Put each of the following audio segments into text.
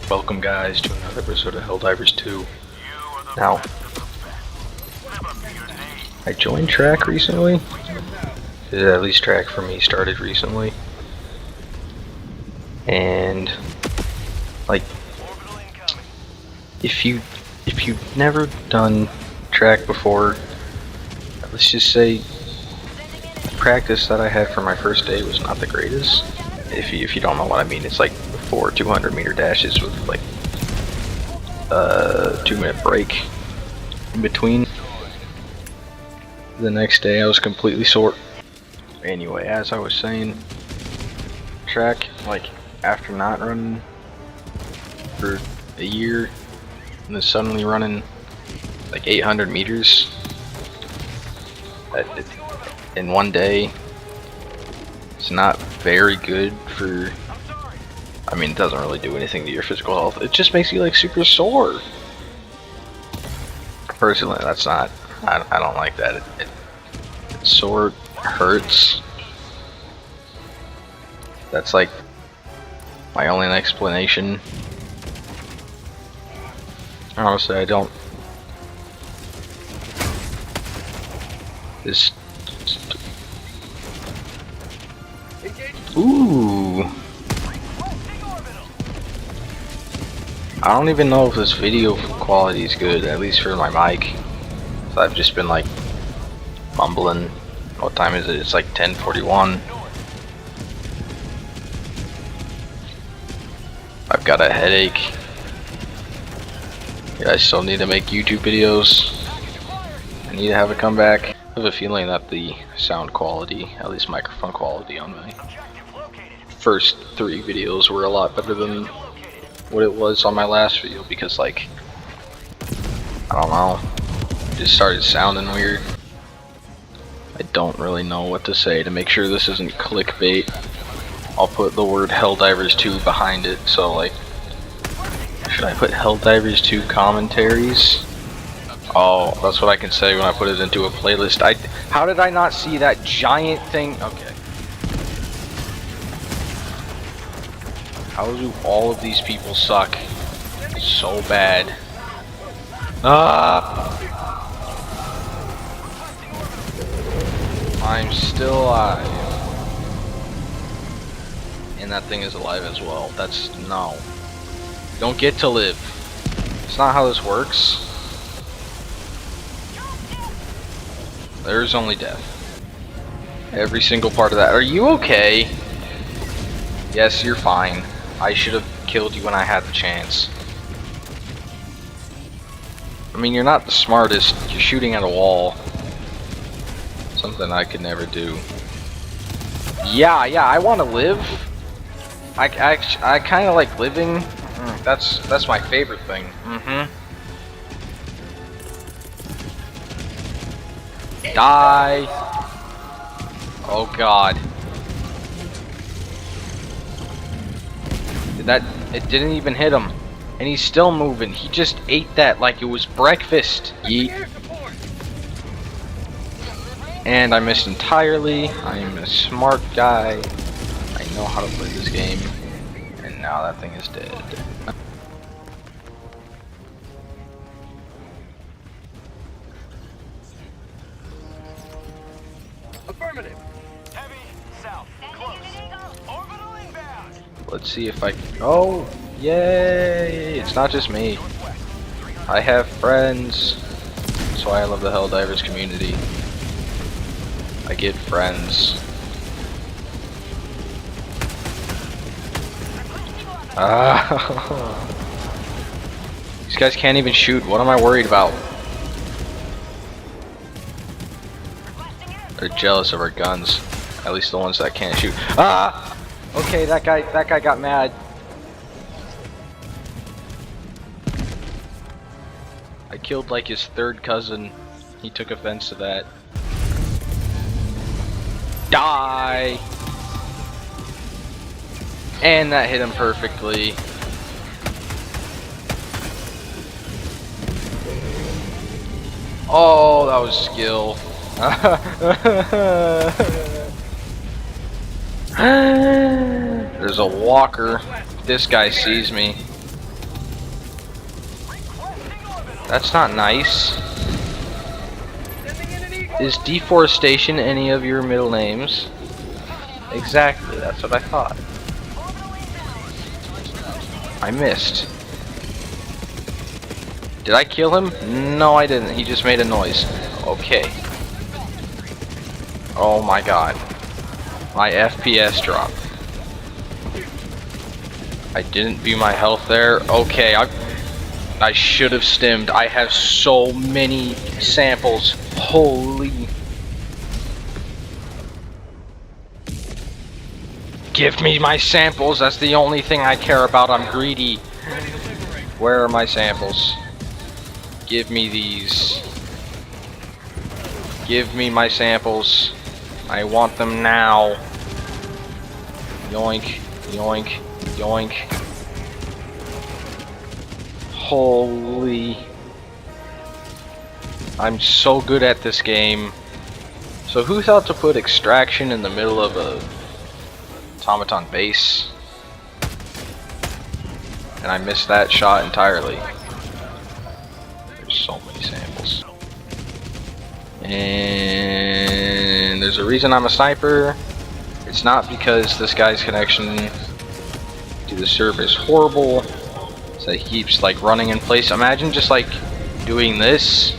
Welcome guys to another episode of Helldivers 2. Now, I joined track recently. At least track for me started recently. And like if you've never done track before, let's just say the practice that I had for my first day was not the greatest. If you don't know what I mean, it's like 4 200-meter dashes with like a 2-minute break in between. The next day I was completely sore. Anyway, as I was saying, track, like after not running for a year and then suddenly running like 800 meters in one day, it's not very good for, I mean, it doesn't really do anything to your physical health. It just makes you like super sore. Personally, that's not, I don't like that. It sore hurts. That's like my only explanation. Honestly, I don't. This. Ooh. I don't even know if this video quality is good, at least for my mic. So I've just been like mumbling. What time is it? It's like 10:41. I've got a headache. Yeah, I still need to make YouTube videos. I need to have a comeback. I have a feeling that the sound quality, at least microphone quality on my first 3 videos were a lot better than what it was on my last video, because like, I don't know, it just started sounding weird. I don't really know what to say to make sure this isn't clickbait. I'll put the word Helldivers 2 behind it, so like, should I put Helldivers 2 commentaries? Oh, that's what I can say when I put it into a playlist. How did I not see that giant thing? Okay. How do all of these people suck so bad? I'm still alive. And that thing is alive as well. That's, no. You don't get to live. It's not how this works. There's only death. Every single part of that. Are you okay? Yes, you're fine. I should have killed you when I had the chance. I mean, you're not the smartest. You're shooting at a wall. Something I could never do. Yeah, I want to live. I kind of like living. That's my favorite thing. Die. Oh God. It didn't even hit him. And he's still moving. He just ate that like it was breakfast. Yeet. And I missed entirely. I'm a smart guy. I know how to play this game. And now that thing is dead. Affirmative. Heavy south. Close. Orbital inbound. Let's see if I. Oh, yay! It's not just me. I have friends. That's why I love the Helldivers community. I get friends. These guys can't even shoot. What am I worried about? They're jealous of our guns. At least the ones that can't shoot. Okay, that guy got mad. I killed like his 3rd cousin. He took offense to that. Die! And that hit him perfectly. Oh, that was skill. There's a walker. This guy sees me. That's not nice. Is deforestation any of your middle names? Exactly, that's what I thought. I missed. Did I kill him? No, I didn't. He just made a noise. Okay. Oh my god. My FPS dropped. I didn't view my health there. Okay, I should have stimmed. I have so many samples. Holy. Give me my samples. That's the only thing I care about. I'm greedy. Where are my samples? Give me these. Give me my samples. I want them now. Yoink, yoink, yoink. Holy. I'm so good at this game. So who thought to put extraction in the middle of a automaton base? And I missed that shot entirely. There's so many samples. And there's a reason I'm a sniper. It's not because this guy's connection to the server is horrible. So he keeps like running in place. Imagine just like doing this,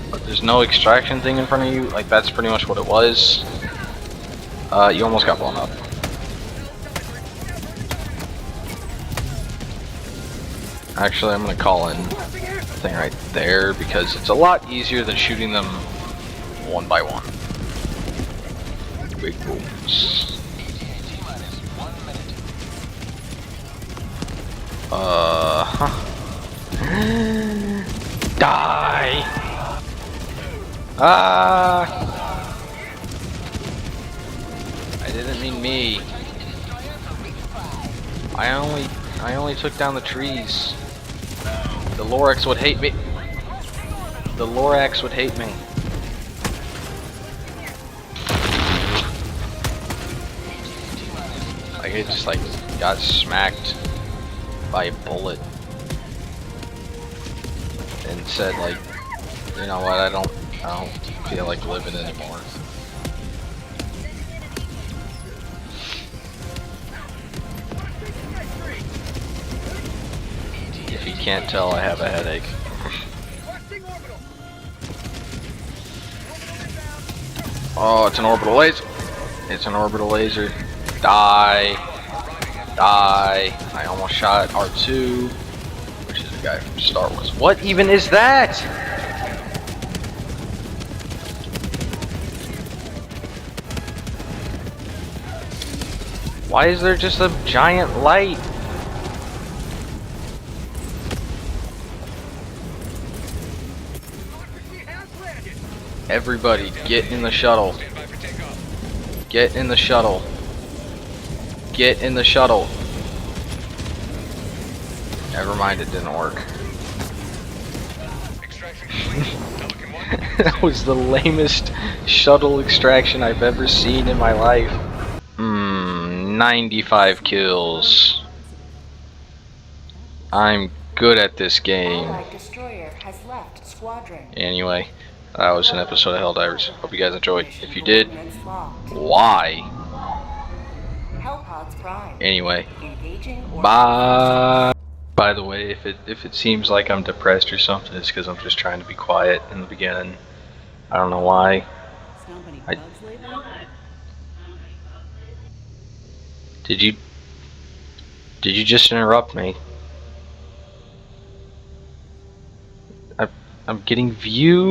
but there's no extraction thing in front of you. Like that's pretty much what it was. You almost got blown up. Actually, I'm gonna call in the thing right there because it's a lot easier than shooting them one by one. Big booms. Die! Ah! I didn't mean me. I only took down the trees. The Lorax would hate me. The Lorax would hate me. Like it just like got smacked by a bullet and said like, you know what, I don't feel like living anymore. If you can't tell, I have a headache. Oh, it's an orbital laser. It's an orbital laser. Die. Die. I almost shot R2, which is the guy from Star Wars. What even is that? Why is there just a giant light? Everybody, get in the shuttle. Get in the shuttle. Get in the shuttle. Never mind, it didn't work. That was the lamest shuttle extraction I've ever seen in my life. 95 kills. I'm good at this game. Anyway, that was an episode of Helldivers. Hope you guys enjoyed. If you did, why? Anyway, bye. By the way, if it seems like I'm depressed or something, it's because I'm just trying to be quiet in the beginning. I don't know why. Did you just interrupt me? I'm getting views.